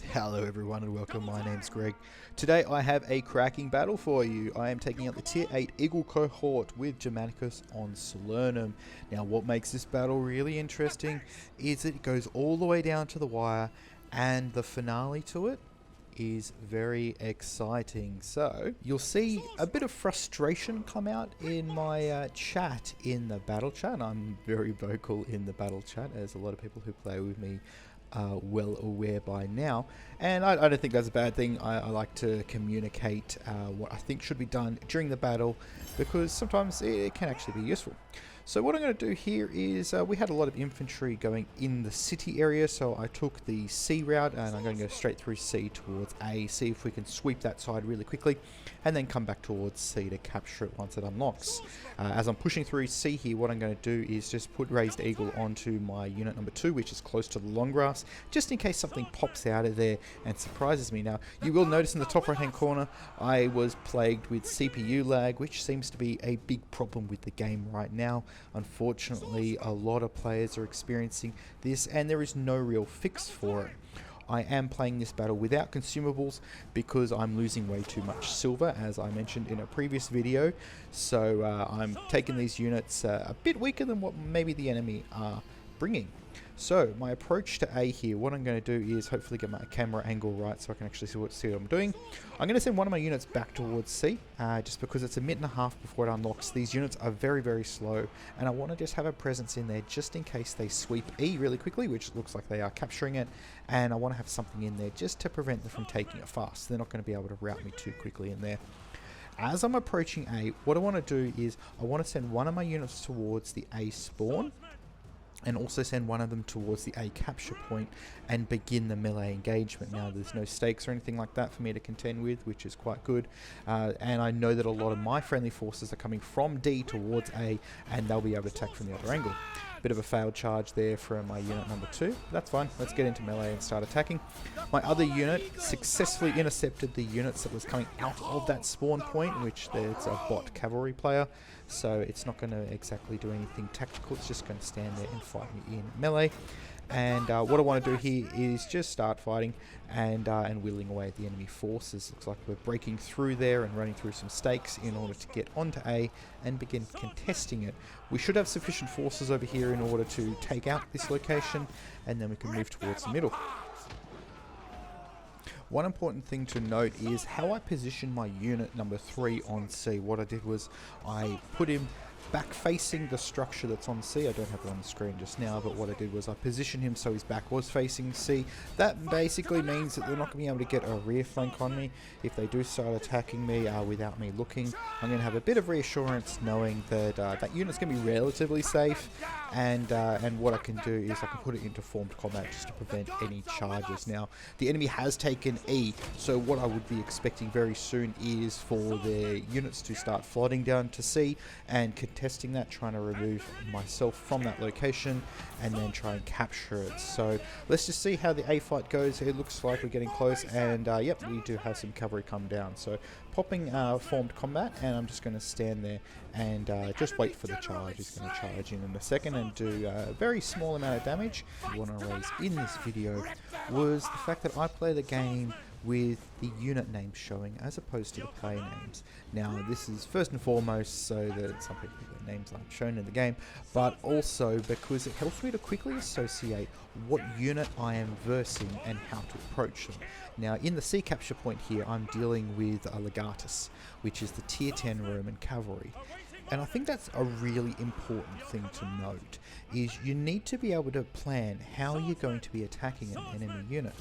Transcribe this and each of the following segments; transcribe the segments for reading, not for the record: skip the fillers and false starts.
Hello everyone and welcome, my name's Greg. Today I have a cracking battle for you. I am taking out the Tier 8 Eagle Cohort with Germanicus on Salernum. Now what makes this battle really interesting is it goes all the way down to the wire and the finale to it is very exciting. So you'll see a bit of frustration come out in my chat in the battle chat. I'm very vocal in the battle chat, as a lot of people who play with me are well aware by now, and I don't think that's a bad thing. I like to communicate what I think should be done during the battle, because sometimes it can actually be useful. So what I'm going to do here is, we had a lot of infantry going in the city area, so I took the C route and I'm going to go straight through C towards A, see if we can sweep that side really quickly, and then come back towards C to capture it once it unlocks. As I'm pushing through C here, what I'm going to do is just put Raised Eagle onto my unit number 2, which is close to the long grass, just in case something pops out of there and surprises me. Now, you will notice in the top right hand corner, I was plagued with CPU lag, which seems to be a big problem with the game right now. Unfortunately, a lot of players are experiencing this and there is no real fix for it. I am playing this battle without consumables because I'm losing way too much silver, as I mentioned in a previous video. So I'm taking these units a bit weaker than what maybe the enemy are bringing. So my approach to A here, what I'm going to do is hopefully get my camera angle right so I can actually see what I'm doing. I'm going to send one of my units back towards C, just because it's a minute and a half before it unlocks. These units are very, very slow, and I want to just have a presence in there just in case they sweep E really quickly, which looks like they are capturing it, and I want to have something in there just to prevent them from taking it fast. They're not going to be able to rout me too quickly in there. As I'm approaching A, what I want to do is I want to send one of my units towards the A spawn, and also send one of them towards the A capture point and begin the melee engagement. Now there's no stakes or anything like that for me to contend with, which is quite good, and I know that a lot of my friendly forces are coming from D towards A, and they'll be able to attack from the other angle. Bit of a failed charge there from my unit number 2. That's fine, let's get into melee and start attacking. My other unit successfully intercepted the units that was coming out of that spawn point, which there's a bot cavalry player, so it's not going to exactly do anything tactical, it's just going to stand there and fight me in melee. And what I want to do here is just start fighting and wheeling away at the enemy forces. Looks like we're breaking through there and running through some stakes in order to get onto A and begin contesting it. We should have sufficient forces over here in order to take out this location, and then we can move towards the middle. One important thing to note is how I position my unit number 3 on C. What I did was I put him back facing the structure that's on C. I don't have it on the screen just now, but what I did was I positioned him so his back was facing C. That basically means that they're not going to be able to get a rear flank on me. If they do start attacking me without me looking, I'm going to have a bit of reassurance knowing that that unit's going to be relatively safe, and what I can do is I can put it into formed combat just to prevent any charges. Now, the enemy has taken E, so what I would be expecting very soon is for their units to start flooding down to C and contesting that, trying to remove myself from that location and then try and capture it. So let's just see how the A fight goes. It looks like we're getting close, and yep, we do have some cavalry come down. So popping formed combat, and I'm just going to stand there and just wait for the charge. He's going to charge in a second and do a very small amount of damage. What I want to raise in this video was the fact that I play the game with the unit names showing as opposed to the player names. Now this is first and foremost so that some people, their names aren't shown in the game, but also because it helps me to quickly associate what unit I am versing and how to approach them. Now in the C capture point here, I'm dealing with a Legatus, which is the tier 10 Roman cavalry. And I think that's a really important thing to note, is you need to be able to plan how you're going to be attacking an enemy unit.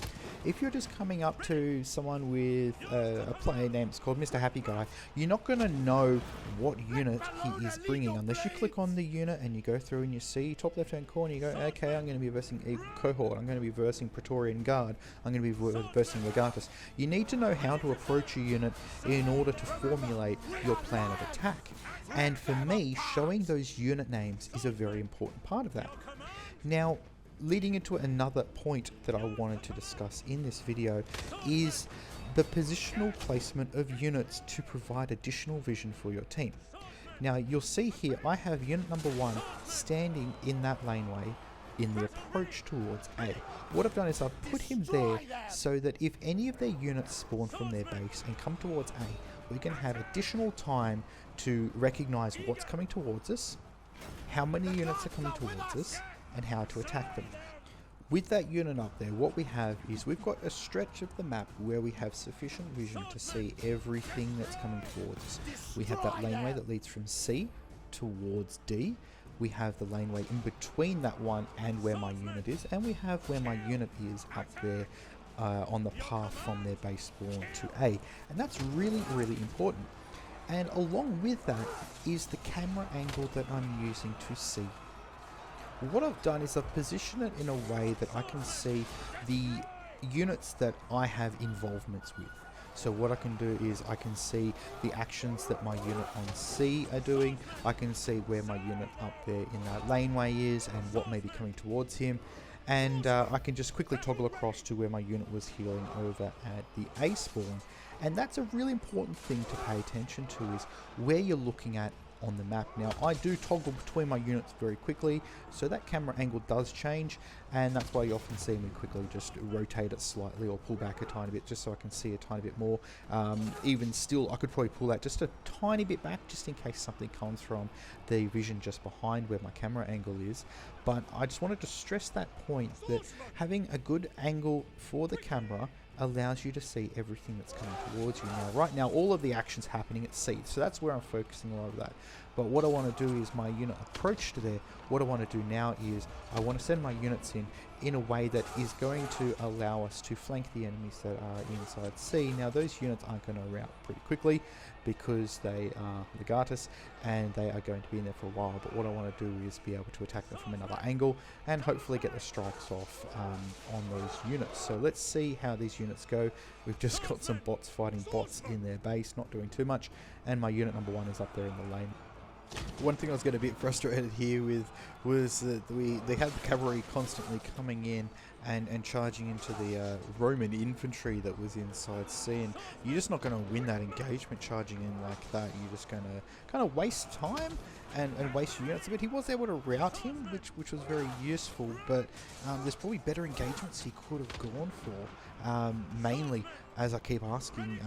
If you're just coming up to someone with a player name that's called Mr. Happy Guy, you're not going to know what unit he is bringing unless you click on the unit and you go through and you see top left hand corner, you go, okay, I'm going to be versing Eagle Cohort, I'm going to be versing Praetorian Guard, I'm going to be versing Legatus. You need to know how to approach a unit in order to formulate your plan of attack. And for me, showing those unit names is a very important part of that. Now, leading into another point that I wanted to discuss in this video is the positional placement of units to provide additional vision for your team. Now, you'll see here I have unit number 1 standing in that laneway in the approach towards A. What I've done is I've put him there so that if any of their units spawn from their base and come towards A, we can have additional time to recognize what's coming towards us, how many units are coming towards us, and how to attack them. With that unit up there, what we have is we've got a stretch of the map where we have sufficient vision to see everything that's coming towards us. We have that laneway that leads from C towards D. We have the laneway in between that one and where my unit is, and we have where my unit is up there on the path from their base spawn to A. And that's really, really important. And along with that is the camera angle that I'm using to see. What I've done is I've positioned it in a way that I can see the units that I have involvements with. So what I can do is I can see the actions that my unit on C are doing. I can see where my unit up there in that laneway is and what may be coming towards him. And I can just quickly toggle across to where my unit was healing over at the A spawn. And that's a really important thing to pay attention to, is where you're looking at on the map. Now I do toggle between my units very quickly, so that camera angle does change, and that's why you often see me quickly just rotate it slightly or pull back a tiny bit just so I can see a tiny bit more. Even still, I could probably pull that just a tiny bit back just in case something comes from the vision just behind where my camera angle is. But I just wanted to stress that point, that having a good angle for the camera allows you to see everything that's coming towards you. Now, right now, all of the action's happening at C, so that's where I'm focusing a lot of that. But what I want to do is my unit approach to there, what I want to do now is I want to send my units in a way that is going to allow us to flank the enemies that are inside C. Now, those units aren't going to rout pretty quickly because they are Legatus and they are going to be in there for a while. But what I want to do is be able to attack them from another angle and hopefully get the strikes off on those units. So let's see how these units go. We've just got some bots fighting bots in their base, not doing too much, and my unit number 1 is up there in the lane. One thing I was getting a bit frustrated here with was that they had the cavalry constantly coming in and charging into the Roman infantry that was inside C, and you're just not going to win that engagement charging in like that. You're just going to kind of waste time and waste your units a bit. He was able to rout him, which was very useful, but there's probably better engagements he could have gone for. Mainly, as I keep asking,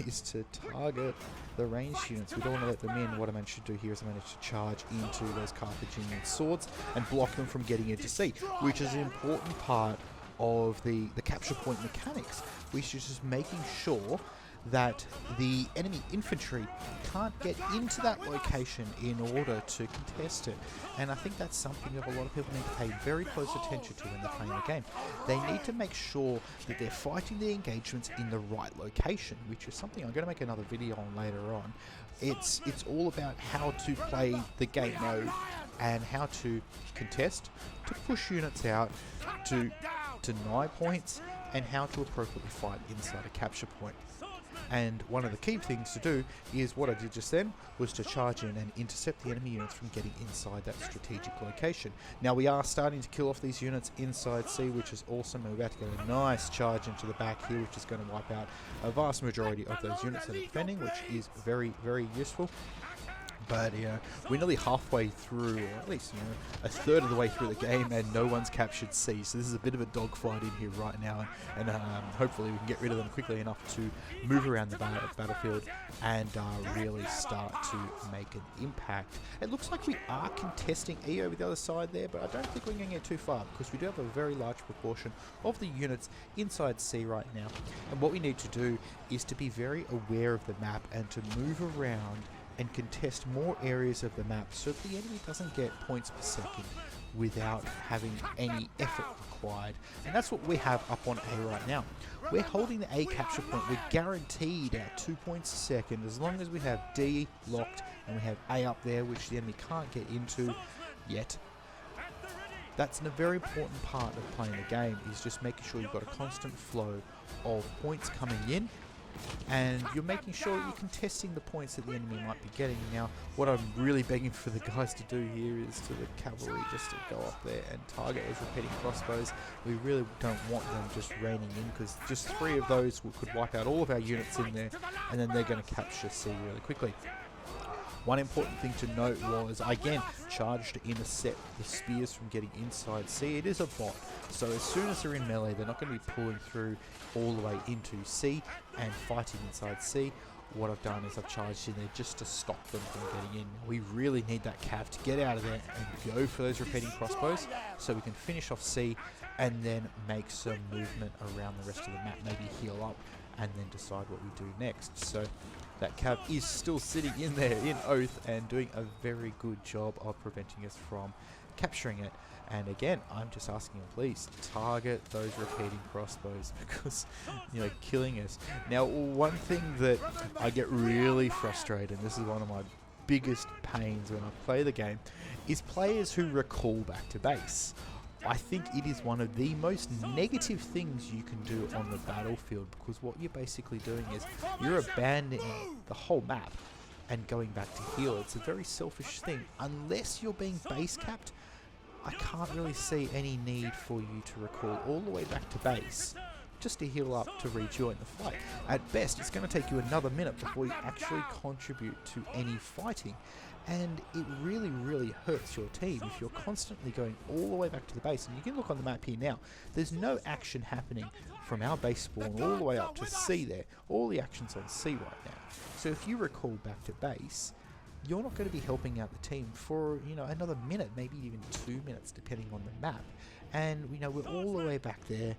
is to target the ranged units. We don't want to let them in. What I managed to do here is I managed to charge into those Carthaginian swords and block them from getting into C, which is an important part of the capture point mechanics, which is just making sure that the enemy infantry can't get into that location in order to contest it. And I think that's something that a lot of people need to pay very close attention to when they're playing the game. They need to make sure that they're fighting the engagements in the right location, which is something I'm going to make another video on later on. It's all about how to play the game mode and how to contest, to push units out, to deny points, and how to appropriately fight inside a capture point. And one of the key things to do is what I did just then was to charge in and intercept the enemy units from getting inside that strategic location. Now we are starting to kill off these units inside C, which is awesome. We're about to get a nice charge into the back here, which is going to wipe out a vast majority of those units that are defending, which is very, very useful. But we're nearly halfway through, or at least a third of the way through the game, and no one's captured C. So this is a bit of a dogfight in here right now, and hopefully we can get rid of them quickly enough to move around the battlefield and really start to make an impact. It looks like we are contesting E over the other side there, but I don't think we're going to get too far because we do have a very large proportion of the units inside C right now. And what we need to do is to be very aware of the map and to move around and contest more areas of the map so that the enemy doesn't get points per second without having any effort required. And that's what we have up on A right now. We're holding the A capture point. We're guaranteed our 2 points a second as long as we have D locked and we have A up there, which the enemy can't get into yet. That's a very important part of playing the game, is just making sure you've got a constant flow of points coming in, and you're making sure you're contesting the points that the enemy might be getting. Now, what I'm really begging for the guys to do here is to the cavalry just to go up there and target those repeating crossbows. We really don't want them just raining in, because just 3 of those could wipe out all of our units in there, and then they're going to capture C really quickly. One important thing to note was, again, charged to intercept the spears from getting inside C. It is a bot, so as soon as they're in melee, they're not going to be pulling through all the way into C and fighting inside C. What I've done is I've charged in there just to stop them from getting in. We really need that cav to get out of there and go for those repeating crossbows so we can finish off C and then make some movement around the rest of the map, maybe heal up and then decide what we do next. So that cav is still sitting in there in Oath and doing a very good job of preventing us from capturing it. And again, I'm just asking him, please target those repeating crossbows because, you know, killing us. Now, one thing that I get really frustrated, and this is one of my biggest pains when I play the game, is players who recall back to base. I think it is one of the most negative things you can do on the battlefield, because what you're basically doing is you're abandoning the whole map and going back to heal. It's a very selfish thing. Unless you're being base capped, I can't really see any need for you to recall all the way back to base just to heal up to rejoin the fight. At best, it's going to take you another minute before you actually contribute to any fighting. And it really, really hurts your team if you're constantly going all the way back to the base. And you can look on the map here now. There's no action happening from our base spawn all the way up to C there. All the action's on C right now. So if you recall back to base, you're not going to be helping out the team for, you know, another minute, maybe even 2 minutes, depending on the map. And, you know, we're all the way back there.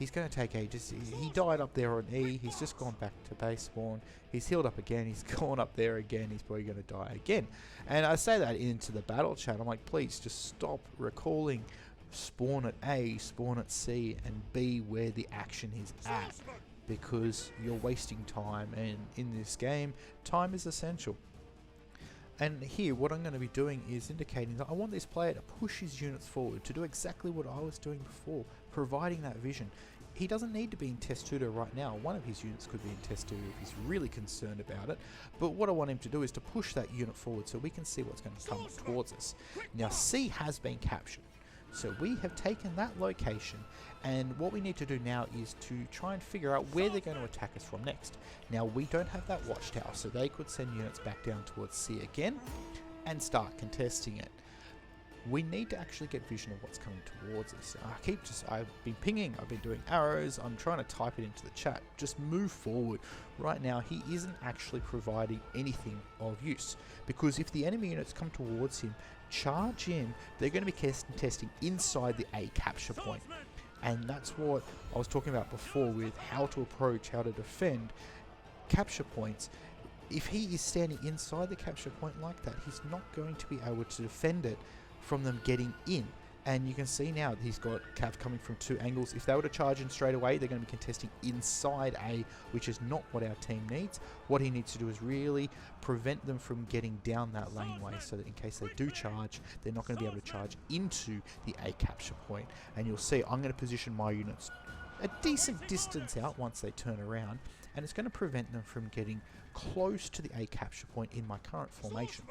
He's going to take ages. He died up there on E. He's just gone back to base spawn. He's healed up again. He's gone up there again. He's probably going to die again. And I say that into the battle chat. I'm like, please just stop recalling. Spawn at A, spawn at C, and B where the action is at, because you're wasting time. And in this game, time is essential. And here, what I'm going to be doing is indicating that I want this player to push his units forward, to do exactly what I was doing before, providing that vision. He doesn't need to be in Testudo right now. One of his units could be in Testudo if he's really concerned about it. But what I want him to do is to push that unit forward so we can see what's going to come towards us. Now, C has been captured. So we have taken that location, and what we need to do now is to try and figure out where they're going to attack us from next. Now, we don't have that watchtower, so they could send units back down towards C again and start contesting it. We need to actually get vision of what's coming towards us. I've been pinging, I've been doing arrows, I'm trying to type it into the chat. Just move forward. Right now, he isn't actually providing anything of use, because if the enemy units come towards him, charge in, they're going to be testing inside the A capture point. And that's what I was talking about before with how to approach, how to defend capture points. If he is standing inside the capture point like that, he's not going to be able to defend it from them getting in. And you can see now that he's got cav coming from two angles. If they were to charge in straight away, they're going to be contesting inside A, which is not what our team needs. What he needs to do is really prevent them from getting down that laneway, so that in case they do charge, they're not going to be able to charge into the A capture point. And you'll see I'm going to position my units a decent distance out once they turn around, and it's going to prevent them from getting close to the A capture point in my current formation.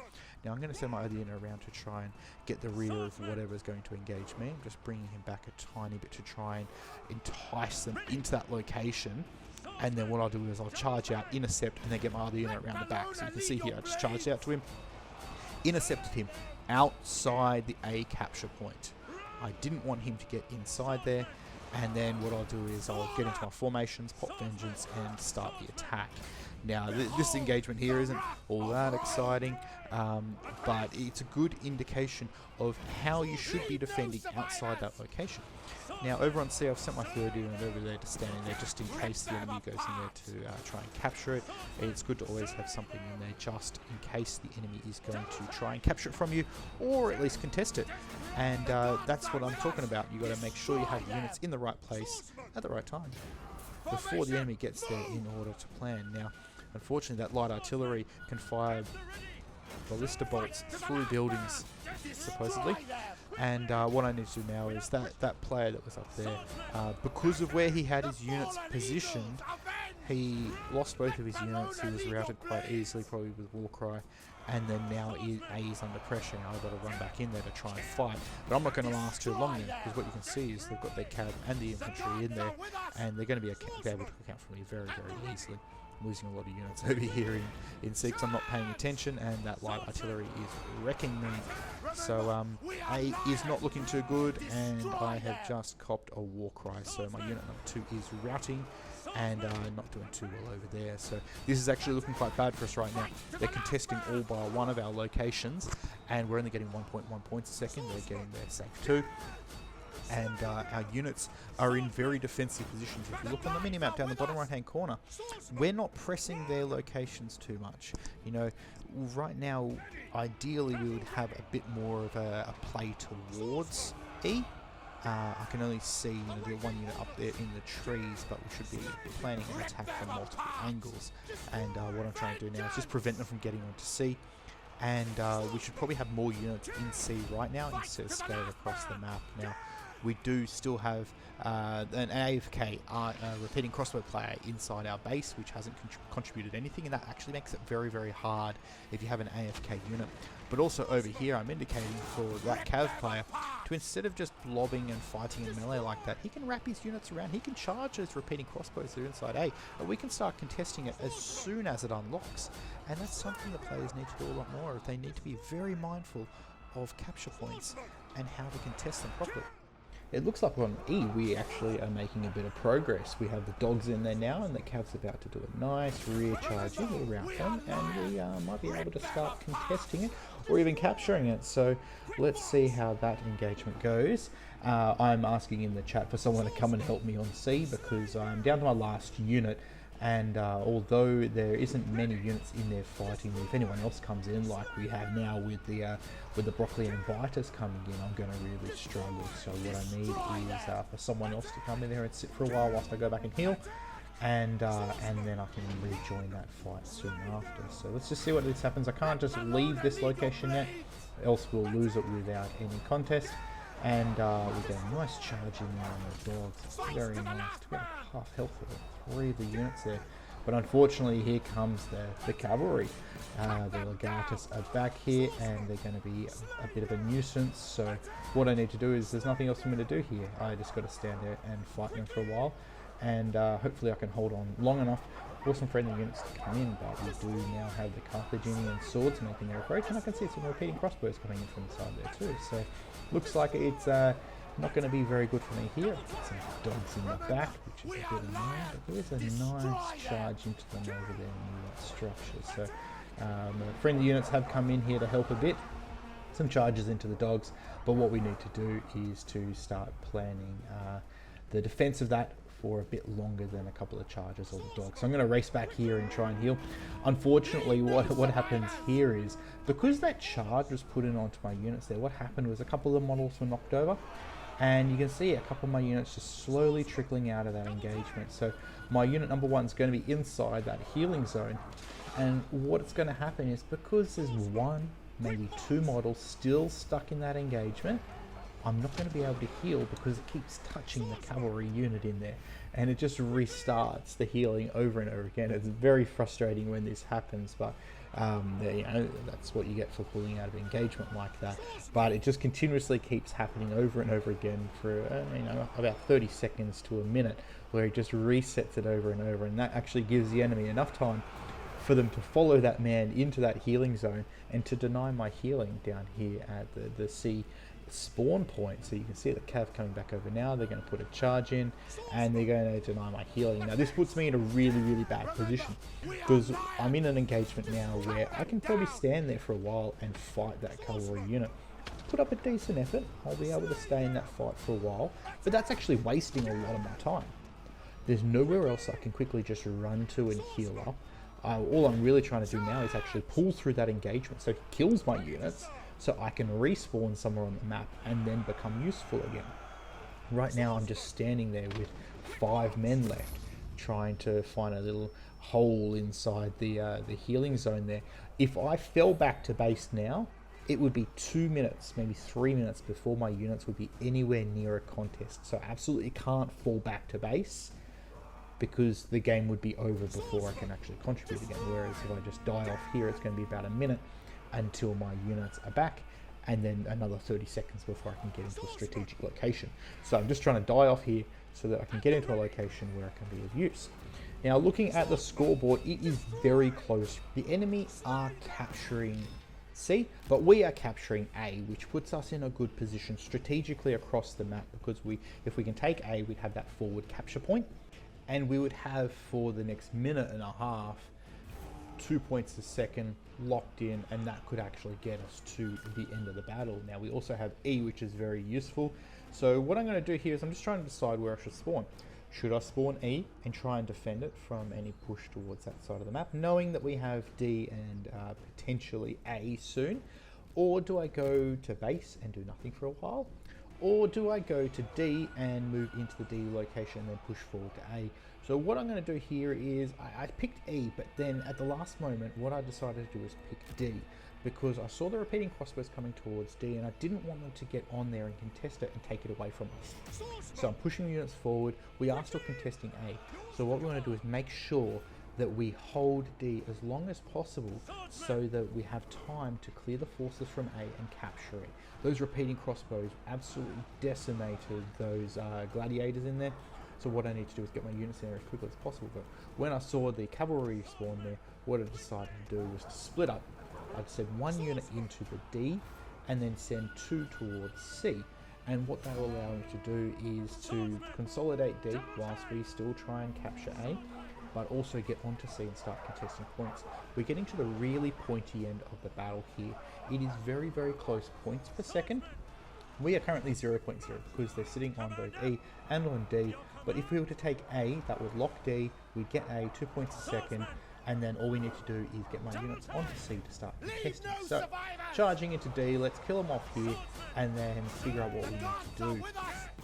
Now I'm going to send my other unit around to try and get the rear of whatever is going to engage me. I'm just bringing him back a tiny bit to try and entice them into that location. And then what I'll do is I'll charge out, intercept, and then get my other unit around the back. So you can see here, I just charged out to him, intercepted him outside the A capture point. I didn't want him to get inside there. And then what I'll do is I'll get into my formations, pop vengeance, and start the attack. Now, this engagement here isn't all that exciting, but it's a good indication of how you should be defending outside that location. Now, over on C, I've sent my third unit over there to stand in there just in case the enemy goes in there to try and capture it. It's good to always have something in there just in case the enemy is going to try and capture it from you, or at least contest it. And that's what I'm talking about. You've got to make sure you have your units in the right place at the right time before the enemy gets there in order to plan. Now, unfortunately, that light artillery can fire ballista bolts through buildings, supposedly. And what I need to do now is that player that was up there, because of where he had his units positioned, he lost both of his units. He was routed quite easily, probably with Warcry. and then now A is under pressure, and I've got to run back in there to try and fight. But I'm not going to last too long there, because what you can see is they've got their cav and the infantry in there, and they're going to be able to account for me very, very easily. I'm losing a lot of units over here in C because I'm not paying attention, and that light artillery is wrecking me. So A is not looking too good, and I have just copped a war cry. So my unit number 2 is routing and not doing too well over there. So this is actually looking quite bad for us right now. They're contesting all by one of our locations, and we're only getting 1.1 points a second. They're getting their SAC 2. And our units are in very defensive positions. If you look on the mini-map down the bottom right-hand corner, we're not pressing their locations too much. You know, right now, ideally we would have a bit more of a play towards E. I can only see the one unit up there in the trees, but we should be planning an attack from multiple angles. And what I'm trying to do now is just prevent them from getting onto C. And we should probably have more units in C right now instead of scattered across the map. Now, we do still have an AFK repeating crossbow player inside our base, which hasn't contributed anything, and that actually makes it very, very hard if you have an AFK unit. But also over here, I'm indicating for that cav player to, instead of just lobbing and fighting in melee like that, he can wrap his units around, he can charge those repeating crossbows that are inside A, and we can start contesting it as soon as it unlocks. And that's something the players need to do a lot more of. They need to be very mindful of capture points and how to contest them properly. It looks like on E we actually are making a bit of progress. We have the dogs in there now, and the cav's about to do a nice rear charge in around them, and we might be able to start contesting it or even capturing it. So let's see how that engagement goes. I'm asking in the chat for someone to come and help me on C, because I'm down to my last unit, and although there isn't many units in there fighting me, if anyone else comes in like we have now with the broccoli and biters coming in, I'm going to really struggle. So what I need is for someone else to come in there and sit for a while whilst I go back and heal, and then I can rejoin that fight soon after. So let's just see what this happens. I can't just leave this location yet, else we'll lose it without any contest. And we get a nice charge in there on the dogs. Very nice to get half health of 3 of the units there. But unfortunately, here comes the cavalry. The legatus are back here, and they're going to be a bit of a nuisance. So what I need to do is, there's nothing else for me to do here. I just got to stand there and fight them for a while, and hopefully I can hold on long enough for some friendly units to come in. But we do now have the Carthaginian swords making their approach, and I can see some repeating crossbows coming in from the side there too. So looks like it's not going to be very good for me here. Some dogs in the back, which is a bit annoying, but there is a nice charge into them over there in that structure. So the friendly units have come in here to help a bit. Some charges into the dogs, but what we need to do is to start planning the defense of that for a bit longer than a couple of charges of the dogs. So I'm going to race back here and try and heal. Unfortunately, what happens here is, because that charge was put in onto my units there, what happened was a couple of the models were knocked over, and you can see a couple of my units just slowly trickling out of that engagement. So my unit number 1 is going to be inside that healing zone, and what's going to happen is, because there's 1, maybe 2 models still stuck in that engagement, I'm not going to be able to heal because it keeps touching the cavalry unit in there, and it just restarts the healing over and over again. It's very frustrating when this happens, but you know, that's what you get for pulling out of engagement like that. But it just continuously keeps happening over and over again for you know, about 30 seconds to a minute, where it just resets it over and over, and that actually gives the enemy enough time for them to follow that man into that healing zone and to deny my healing down here at the C spawn point. So you can see the cav coming back over now. They're going to put a charge in, and they're going to deny my healing. Now this puts me in a really, really bad position, because I'm in an engagement now where I can probably stand there for a while and fight that cavalry unit. Put up a decent effort, I'll be able to stay in that fight for a while, but that's actually wasting a lot of my time. There's nowhere else I can quickly just run to and heal up. All I'm really trying to do now is actually pull through that engagement so it kills my units, so I can respawn somewhere on the map and then become useful again. Right now I'm just standing there with 5 men left, trying to find a little hole inside the healing zone there. If I fell back to base now, it would be 2 minutes, maybe 3 minutes before my units would be anywhere near a contest. So I absolutely can't fall back to base, because the game would be over before I can actually contribute again. Whereas if I just die off here, it's going to be about a minute until my units are back, and then another 30 seconds before I can get into a strategic location. So I'm just trying to die off here so that I can get into a location where I can be of use. Now, looking at the scoreboard, it is very close. The enemy are capturing C, but we are capturing A, which puts us in a good position strategically across the map, because if we can take A, we'd have that forward capture point, and we would have, for the next minute and a half, 2 points a second locked in, and that could actually get us to the end of the battle. Now, we also have E, which is very useful. So what I'm going to do here is I'm just trying to decide where I should spawn. Should I spawn E and try and defend it from any push towards that side of the map, knowing that we have D and potentially A soon? Or do I go to base and do nothing for a while? Or do I go to D and move into the D location and then push forward to A? So what I'm going to do here is I picked E, but then at the last moment what I decided to do is pick D, because I saw the repeating crossbows coming towards D and I didn't want them to get on there and contest it and take it away from us. So I'm pushing units forward. We are still contesting A. So what we want to do is make sure that we hold D as long as possible so that we have time to clear the forces from A and capture it. Those repeating crossbows absolutely decimated those gladiators in there. So what I need to do is get my units in there as quickly as possible. But when I saw the cavalry spawn there, what I decided to do was to split up. I'd send one unit into the D and then send two towards C. And what that will allow me to do is to consolidate D whilst we still try and capture A, but also get onto C and start contesting points. We're getting to the really pointy end of the battle here. It is very, very close points per second. We are currently 0.0 because they're sitting on both E and on D. But if we were to take A, that would lock D, we'd get A 2 points a second, and then all we need to do is get my units onto C to start contesting. So, charging into D, let's kill them off here, and then figure out what we need to do.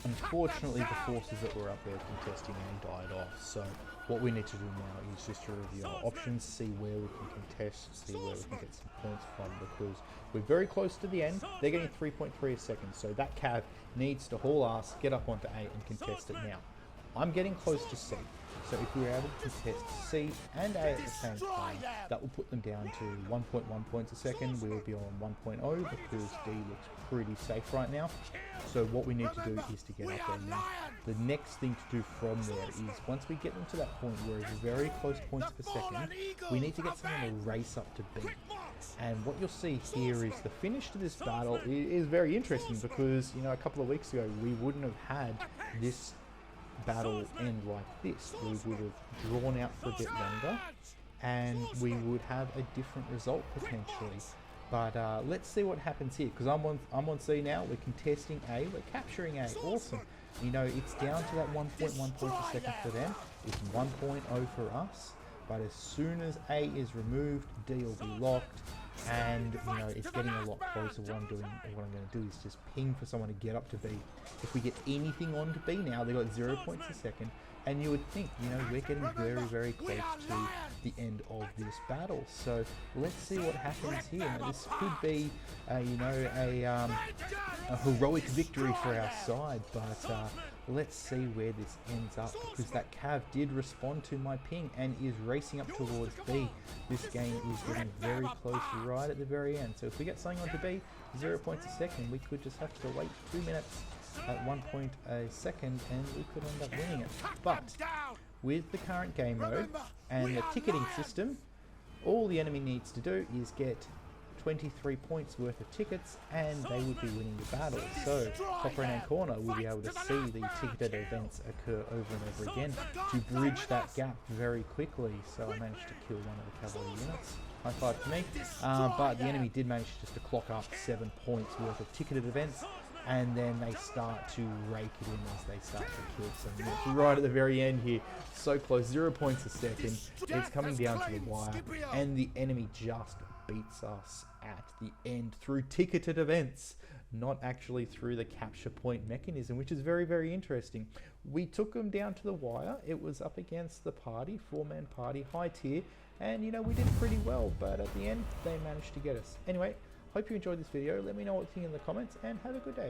Unfortunately, the forces that were up there contesting A died off, so what we need to do now is just to review our options, see where we can contest, see where we can get some points from, because we're very close to the end. They're getting 3.3 a second, so that cav needs to haul ass, get up onto A and contest it now. I'm getting close to C. So if we were able to contest C and A at the same time, that will put them down to 1.1 points a second. We will be on 1.0 because D looks pretty safe right now. So what we need to do is to get up there now. The next thing to do from there is, once we get them to that point where it's very close points per second, we need to get someone to race up to B. And what you'll see here is the finish to this battle is very interesting, because, you know, a couple of weeks ago we wouldn't have had this battle end like this. We would have drawn out for a bit longer and we would have a different result potentially. But let's see what happens here, because I'm on C now. We're contesting A, we're capturing A. Awesome. You know, it's down to that 1.1 points a second for them. It's 1.0 for us. But as soon as A is removed, D will be locked, and you know, it's getting a lot closer. What I'm going to do is just ping for someone to get up to B. If we get anything on to B now, they've got 0 points a second, and you would think, you know, we're getting very, very close to the end of this battle. So let's see what happens here. Now, this could be, you know, a heroic victory for our side, but let's see where this ends up, because that cav did respond to my ping and is racing up towards B. This game is getting very close right at the very end. So if we get something onto B, 0 points a second, we could just have to wait 2 minutes at 1 point a second and we could end up winning it. But with the current game mode and the ticketing system, all the enemy needs to do is get 23 points worth of tickets and they would be winning the battle. So top right hand corner, we'll be able to see the ticketed events occur over and over again to bridge that gap very quickly. So I managed to kill one of the cavalry units. High five to me. But the enemy did manage just to clock up 7 points worth of ticketed events, and then they start to rake it in as they start to kill some units. Right at the very end here, so close, 0 points a second. It's coming down to the wire, and the enemy just beats us at the end through ticketed events, not actually through the capture point mechanism, which is very, very interesting. We took them down to the wire. It was up against the party, 4-man party, high tier, and you know, we did pretty well, but at the end they managed to get us. Anyway, hope you enjoyed this video. Let me know what you think in the comments, and have a good day.